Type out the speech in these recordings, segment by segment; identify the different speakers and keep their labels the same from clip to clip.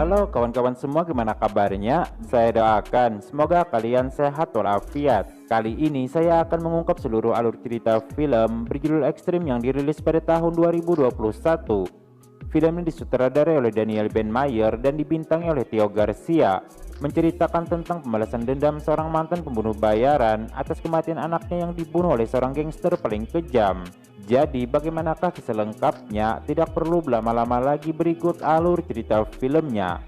Speaker 1: Halo kawan-kawan semua, gimana kabarnya? Saya doakan semoga kalian sehat walafiat. Kali ini saya akan mengungkap seluruh alur cerita film berjudul Ekstrim yang dirilis pada tahun 2021. Film ini disutradarai oleh Daniel Ben Mayer dan dibintangi oleh Theo Garcia, menceritakan tentang pembalasan dendam seorang mantan pembunuh bayaran atas kematian anaknya yang dibunuh oleh seorang gangster paling kejam. Jadi bagaimanakah kisah lengkapnya? Tidak perlu berlama-lama lagi, berikut alur cerita filmnya.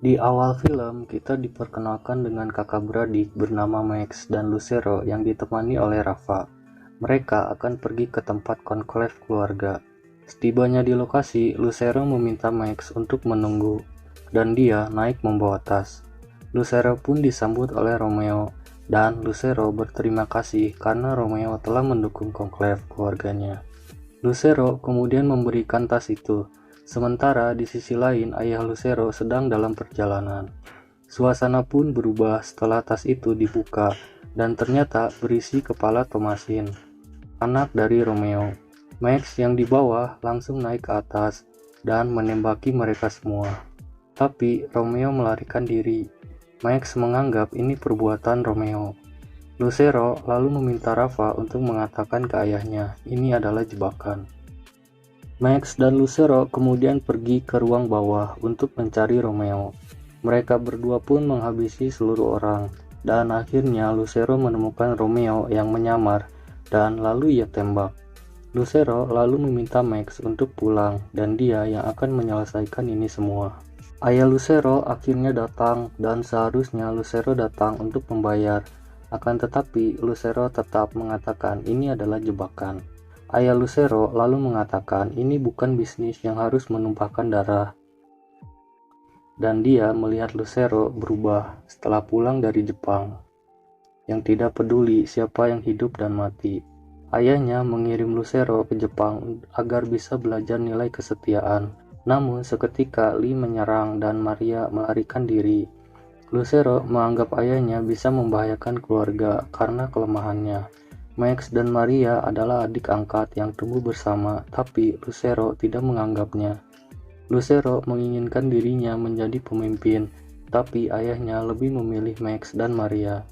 Speaker 2: Di awal film, kita diperkenalkan dengan kakak beradik bernama Max dan Lucero yang ditemani oleh Rafa. Mereka akan pergi ke tempat konklave keluarga. Setibanya di lokasi, Lucero meminta Max untuk menunggu, dan dia naik membawa tas. Lucero pun disambut oleh Romeo, dan Lucero berterima kasih karena Romeo telah mendukung konklave keluarganya. Lucero kemudian memberikan tas itu. Sementara di sisi lain, ayah Lucero sedang dalam perjalanan. Suasana pun berubah setelah tas itu dibuka, dan ternyata berisi kepala Thomasin, anak dari Romeo. Max yang di bawah langsung naik ke atas dan menembaki mereka semua. Tapi Romeo melarikan diri. Max menganggap ini perbuatan Romeo. Lucero lalu meminta Rafa untuk mengatakan ke ayahnya, ini adalah jebakan. Max dan Lucero kemudian pergi ke ruang bawah untuk mencari Romeo. Mereka berdua pun menghabisi seluruh orang, dan akhirnya Lucero menemukan Romeo yang menyamar, dan lalu ia tembak. Lucero lalu meminta Max untuk pulang, dan dia yang akan menyelesaikan ini semua. Ayah Lucero akhirnya datang, dan seharusnya Lucero datang untuk membayar. Akan tetapi, Lucero tetap mengatakan ini adalah jebakan. Ayah Lucero lalu mengatakan ini bukan bisnis yang harus menumpahkan darah. Dan dia melihat Lucero berubah setelah pulang dari Jepang, yang tidak peduli siapa yang hidup dan mati. Ayahnya mengirim Lucero ke Jepang agar bisa belajar nilai kesetiaan. Namun seketika Lee menyerang dan Maria melarikan diri. Lucero menganggap ayahnya bisa membahayakan keluarga karena kelemahannya. Max dan Maria adalah adik angkat yang tumbuh bersama, tapi Lucero tidak menganggapnya. Lucero menginginkan dirinya menjadi pemimpin, tapi ayahnya lebih memilih Max dan Maria.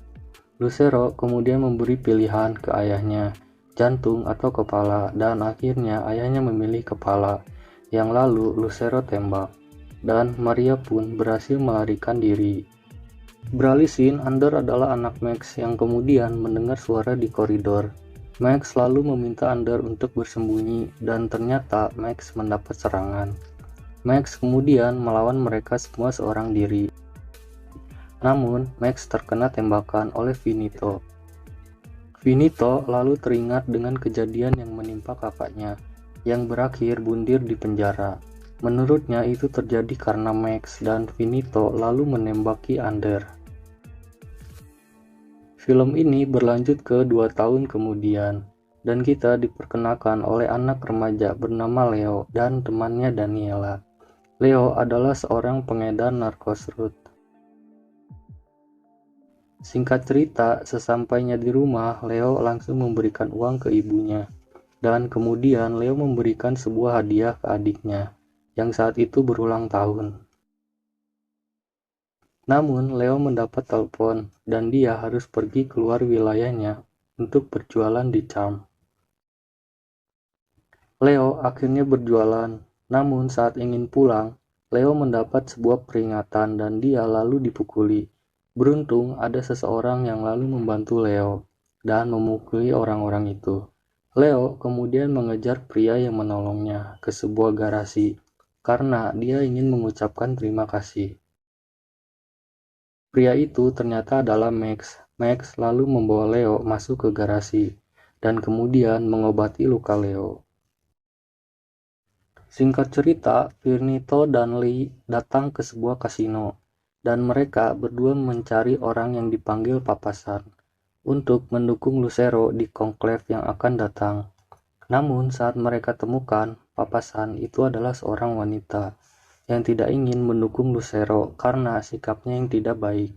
Speaker 2: Lucero kemudian memberi pilihan ke ayahnya, jantung atau kepala, dan akhirnya ayahnya memilih kepala, yang lalu Lucero tembak, dan Maria pun berhasil melarikan diri. Beralih scene, Ander adalah anak Max yang kemudian mendengar suara di koridor. Max lalu meminta Ander untuk bersembunyi, dan ternyata Max mendapat serangan. Max kemudian melawan mereka semua seorang diri. Namun, Max terkena tembakan oleh Finito. Finito lalu teringat dengan kejadian yang menimpa kakaknya, yang berakhir bundir di penjara. Menurutnya itu terjadi karena Max dan Finito lalu menembaki Ander. Film ini berlanjut ke 2 tahun kemudian, dan kita diperkenalkan oleh anak remaja bernama Leo dan temannya Daniela. Leo adalah seorang pengedar narkotik. Singkat cerita, sesampainya di rumah, Leo langsung memberikan uang ke ibunya, dan kemudian Leo memberikan sebuah hadiah ke adiknya, yang saat itu berulang tahun. Namun, Leo mendapat telepon, dan dia harus pergi keluar wilayahnya untuk berjualan di Charm. Leo akhirnya berjualan, namun saat ingin pulang, Leo mendapat sebuah peringatan dan dia lalu dipukuli. Beruntung ada seseorang yang lalu membantu Leo dan memukuli orang-orang itu. Leo kemudian mengejar pria yang menolongnya ke sebuah garasi karena dia ingin mengucapkan terima kasih. Pria itu ternyata adalah Max. Max lalu membawa Leo masuk ke garasi dan kemudian mengobati luka Leo. Singkat cerita, Finito dan Lee datang ke sebuah kasino, dan mereka berdua mencari orang yang dipanggil papasan untuk mendukung Lucero di konklave yang akan datang. Namun saat mereka temukan papasan itu adalah seorang wanita yang tidak ingin mendukung Lucero karena sikapnya yang tidak baik.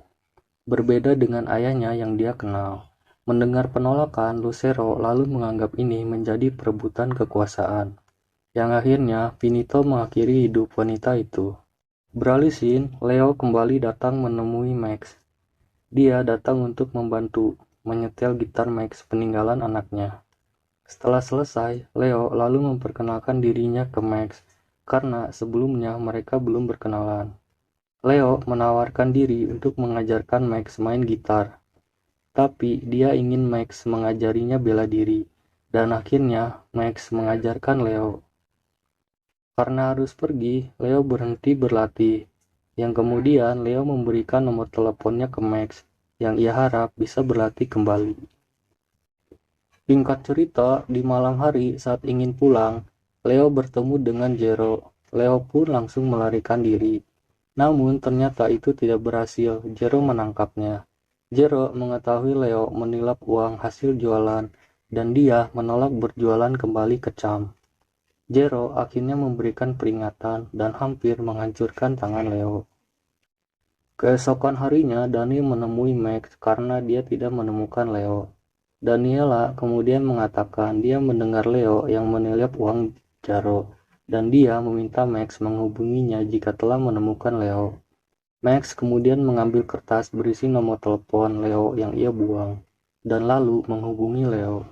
Speaker 2: Berbeda dengan ayahnya yang dia kenal. Mendengar penolakan, Lucero lalu menganggap ini menjadi perebutan kekuasaan, yang akhirnya Finito mengakhiri hidup wanita itu. Beralih scene, Leo kembali datang menemui Max. Dia datang untuk membantu menyetel gitar Max peninggalan anaknya. Setelah selesai, Leo lalu memperkenalkan dirinya ke Max, karena sebelumnya mereka belum berkenalan. Leo menawarkan diri untuk mengajarkan Max main gitar, tapi dia ingin Max mengajarinya bela diri, dan akhirnya Max mengajarkan Leo. Karena harus pergi, Leo berhenti berlatih, yang kemudian Leo memberikan nomor teleponnya ke Max, yang ia harap bisa berlatih kembali. Singkat cerita, di malam hari saat ingin pulang, Leo bertemu dengan Jero. Leo pun langsung melarikan diri. Namun ternyata itu tidak berhasil, Jero menangkapnya. Jero mengetahui Leo menilap uang hasil jualan, dan dia menolak berjualan kembali ke Cham. Jero akhirnya memberikan peringatan dan hampir menghancurkan tangan Leo. Keesokan harinya, Dani menemui Max karena dia tidak menemukan Leo. Daniela kemudian mengatakan dia mendengar Leo yang menilap uang Jaro, dan dia meminta Max menghubunginya jika telah menemukan Leo. Max kemudian mengambil kertas berisi nomor telepon Leo yang ia buang, dan lalu menghubungi Leo.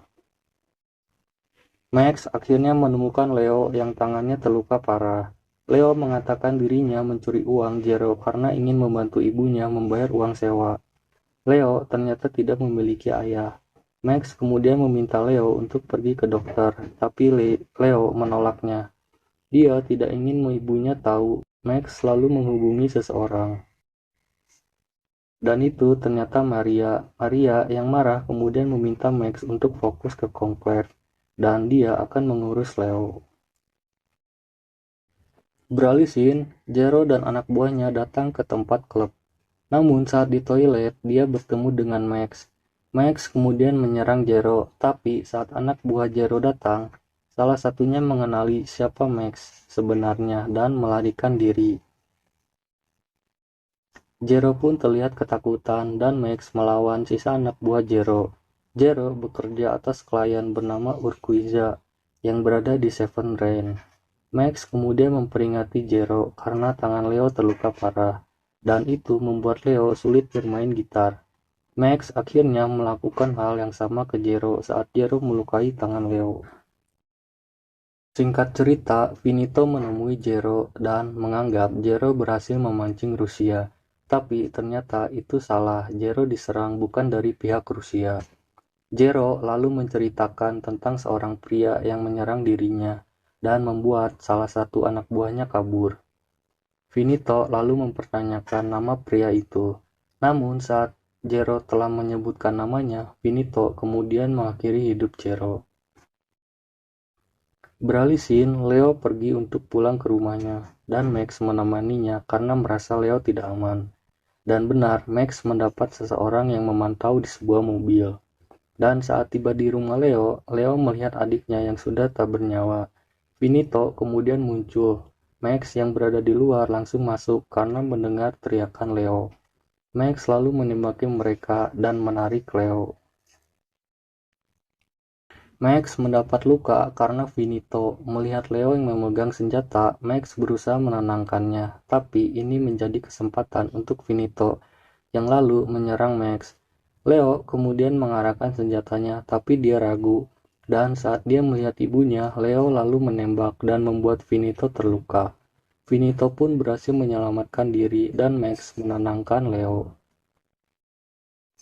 Speaker 2: Max akhirnya menemukan Leo yang tangannya terluka parah. Leo mengatakan dirinya mencuri uang Jero karena ingin membantu ibunya membayar uang sewa. Leo ternyata tidak memiliki ayah. Max kemudian meminta Leo untuk pergi ke dokter, tapi Leo menolaknya. Dia tidak ingin ibunya tahu. Max selalu menghubungi seseorang. Dan itu ternyata Maria. Maria yang marah kemudian meminta Max untuk fokus ke Conclave, dan dia akan mengurus Leo. Beralih scene, Jero dan anak buahnya datang ke tempat klub. Namun saat di toilet, dia bertemu dengan Max. Max kemudian menyerang Jero, tapi saat anak buah Jero datang, salah satunya mengenali siapa Max sebenarnya dan melarikan diri. Jero pun terlihat ketakutan dan Max melawan sisa anak buah Jero. Jero bekerja atas klien bernama Urquiza yang berada di Seven Rain. Max kemudian memperingati Jero karena tangan Leo terluka parah, dan itu membuat Leo sulit bermain gitar. Max akhirnya melakukan hal yang sama ke Jero saat Jero melukai tangan Leo. Singkat cerita, Finito menemui Jero dan menganggap Jero berhasil memancing Rusia. Tapi ternyata itu salah, Jero diserang bukan dari pihak Rusia. Jero lalu menceritakan tentang seorang pria yang menyerang dirinya dan membuat salah satu anak buahnya kabur. Finito lalu mempertanyakan nama pria itu. Namun saat Jero telah menyebutkan namanya, Finito kemudian mengakhiri hidup Jero. Beralih scene, Leo pergi untuk pulang ke rumahnya, dan Max menemaninya karena merasa Leo tidak aman. Dan benar, Max mendapat seseorang yang memantau di sebuah mobil. Dan saat tiba di rumah Leo, Leo melihat adiknya yang sudah tak bernyawa. Finito kemudian muncul. Max yang berada di luar langsung masuk karena mendengar teriakan Leo. Max lalu menembaki mereka dan menarik Leo. Max mendapat luka karena Finito melihat Leo yang memegang senjata. Max berusaha menenangkannya, tapi ini menjadi kesempatan untuk Finito yang lalu menyerang Max. Leo kemudian mengarahkan senjatanya, tapi dia ragu. Dan saat dia melihat ibunya, Leo lalu menembak dan membuat Finito terluka. Finito pun berhasil menyelamatkan diri dan Max menenangkan Leo.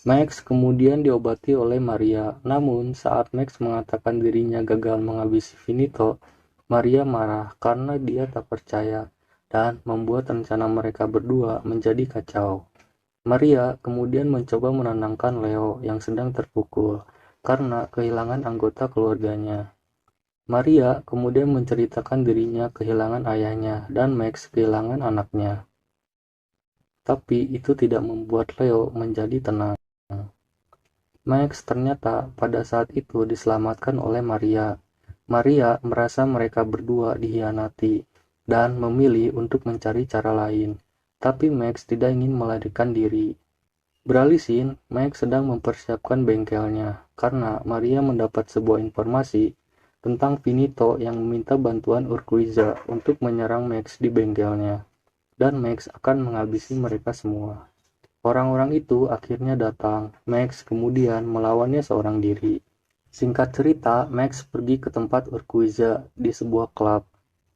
Speaker 2: Max kemudian diobati oleh Maria, namun saat Max mengatakan dirinya gagal menghabisi Finito, Maria marah karena dia tak percaya dan membuat rencana mereka berdua menjadi kacau. Maria kemudian mencoba menenangkan Leo yang sedang terpukul karena kehilangan anggota keluarganya. Maria kemudian menceritakan dirinya kehilangan ayahnya dan Max kehilangan anaknya. Tapi itu tidak membuat Leo menjadi tenang. Max ternyata pada saat itu diselamatkan oleh Maria, Maria merasa mereka berdua dikhianati dan memilih untuk mencari cara lain, tapi Max tidak ingin melarikan diri. Beralih scene, Max sedang mempersiapkan bengkelnya karena Maria mendapat sebuah informasi tentang Finito yang meminta bantuan Urquiza untuk menyerang Max di bengkelnya, dan Max akan menghabisi mereka semua. Orang-orang itu akhirnya datang. Max kemudian melawannya seorang diri. Singkat cerita, Max pergi ke tempat Urquiza di sebuah klub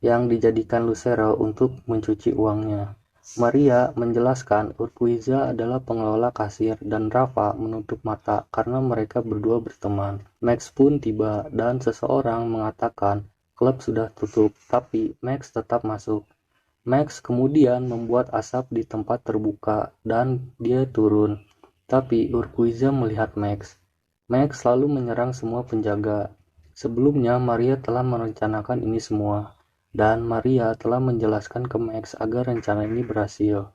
Speaker 2: yang dijadikan Lucero untuk mencuci uangnya. Maria menjelaskan Urquiza adalah pengelola kasir dan Rafa menutup mata karena mereka berdua berteman. Max pun tiba dan seseorang mengatakan klub sudah tutup, tapi Max tetap masuk. Max kemudian membuat asap di tempat terbuka dan dia turun, tapi Urquiza melihat Max. Max lalu menyerang semua penjaga. Sebelumnya Maria telah merencanakan ini semua, dan Maria telah menjelaskan ke Max agar rencana ini berhasil.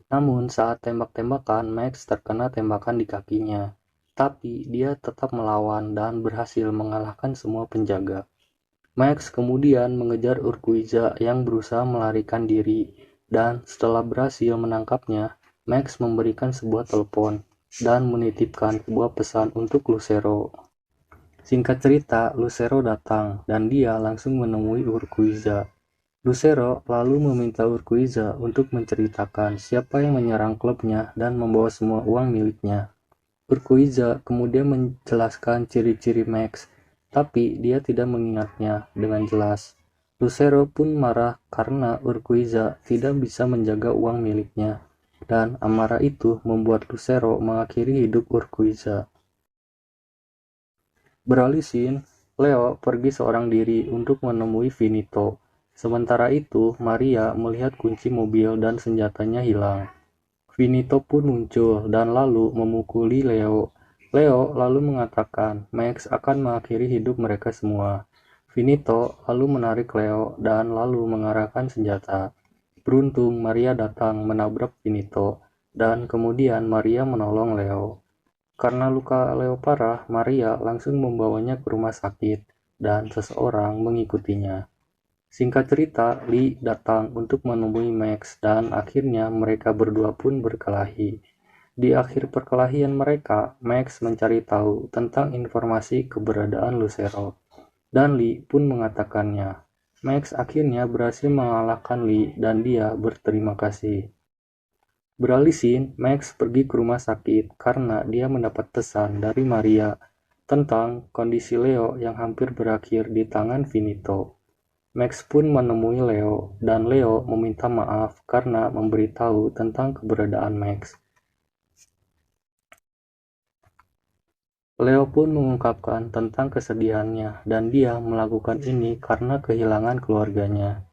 Speaker 2: Namun saat tembak-tembakan, Max terkena tembakan di kakinya, tapi dia tetap melawan dan berhasil mengalahkan semua penjaga. Max kemudian mengejar Urquiza yang berusaha melarikan diri, dan setelah berhasil menangkapnya, Max memberikan sebuah telepon dan menitipkan sebuah pesan untuk Lucero. Singkat cerita, Lucero datang dan dia langsung menemui Urquiza. Lucero lalu meminta Urquiza untuk menceritakan siapa yang menyerang klubnya dan membawa semua uang miliknya. Urquiza kemudian menjelaskan ciri-ciri Max, tapi dia tidak mengingatnya dengan jelas. Lucero pun marah karena Urquiza tidak bisa menjaga uang miliknya, dan amarah itu membuat Lucero mengakhiri hidup Urquiza. Beralih scene, Leo pergi seorang diri untuk menemui Finito. Sementara itu, Maria melihat kunci mobil dan senjatanya hilang. Finito pun muncul dan lalu memukuli Leo. Leo lalu mengatakan Max akan mengakhiri hidup mereka semua. Finito lalu menarik Leo dan lalu mengarahkan senjata. Beruntung Maria datang menabrak Finito, dan kemudian Maria menolong Leo. Karena luka Leo parah, Maria langsung membawanya ke rumah sakit, dan seseorang mengikutinya. Singkat cerita, Lee datang untuk menemui Max dan akhirnya mereka berdua pun berkelahi. Di akhir perkelahian mereka, Max mencari tahu tentang informasi keberadaan Lucero, dan Lee pun mengatakannya. Max akhirnya berhasil mengalahkan Lee dan dia berterima kasih. Beralih scene, Max pergi ke rumah sakit karena dia mendapat pesan dari Maria tentang kondisi Leo yang hampir berakhir di tangan Finito. Max pun menemui Leo, dan Leo meminta maaf karena memberitahu tentang keberadaan Max. Leo pun mengungkapkan tentang kesedihannya, dan dia melakukan ini karena kehilangan keluarganya.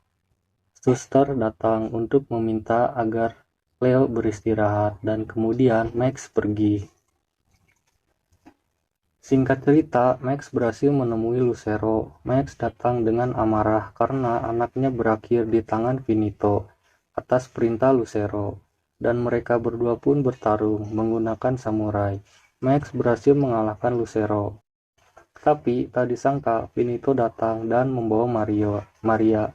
Speaker 2: Suster datang untuk meminta agar Leo beristirahat, dan kemudian Max pergi. Singkat cerita, Max berhasil menemui Lucero. Max datang dengan amarah karena anaknya berakhir di tangan Finito atas perintah Lucero, dan mereka berdua pun bertarung menggunakan samurai. Max berhasil mengalahkan Lucero. Tapi tak disangka Finito datang dan membawa Maria.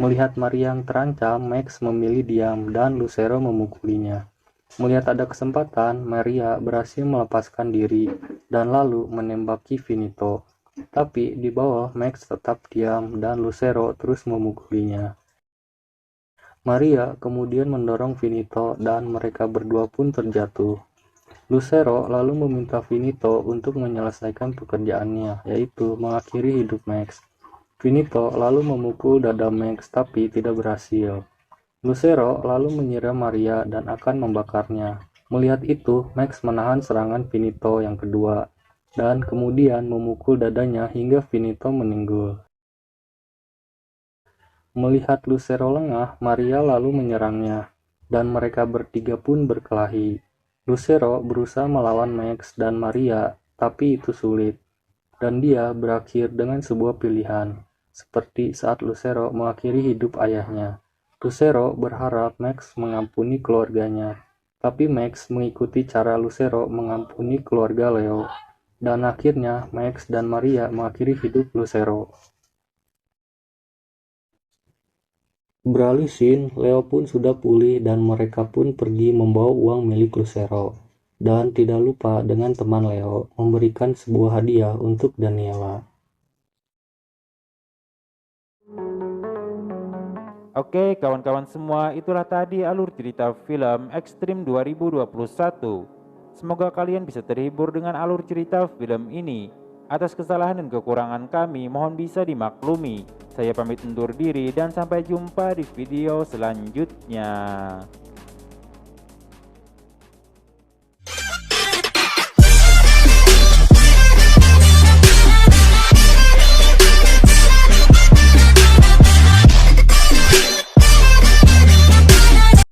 Speaker 2: Melihat Maria yang terancam, Max memilih diam dan Lucero memukulinya. Melihat ada kesempatan, Maria berhasil melepaskan diri dan lalu menembaki Finito. Tapi di bawah, Max tetap diam dan Lucero terus memukulinya. Maria kemudian mendorong Finito dan mereka berdua pun terjatuh. Lucero lalu meminta Finito untuk menyelesaikan pekerjaannya, yaitu mengakhiri hidup Max. Finito lalu memukul dada Max tapi tidak berhasil. Lucero lalu menyiram Maria dan akan membakarnya. Melihat itu, Max menahan serangan Finito yang kedua, dan kemudian memukul dadanya hingga Finito meninggal. Melihat Lucero lengah, Maria lalu menyerangnya, dan mereka bertiga pun berkelahi. Lucero berusaha melawan Max dan Maria, tapi itu sulit, dan dia berakhir dengan sebuah pilihan, seperti saat Lucero mengakhiri hidup ayahnya. Lucero berharap Max mengampuni keluarganya, tapi Max mengikuti cara Lucero mengampuni keluarga Leo, dan akhirnya Max dan Maria mengakhiri hidup Lucero. Beralih scene, Leo pun sudah pulih dan mereka pun pergi membawa uang milik Lucero. Dan tidak lupa dengan teman Leo memberikan sebuah hadiah untuk Daniela.
Speaker 1: Oke kawan-kawan semua, itulah tadi alur cerita film Extreme 2021. Semoga kalian bisa terhibur dengan alur cerita film ini. Atas kesalahan dan kekurangan kami, mohon bisa dimaklumi. Saya pamit undur diri dan sampai jumpa di video selanjutnya.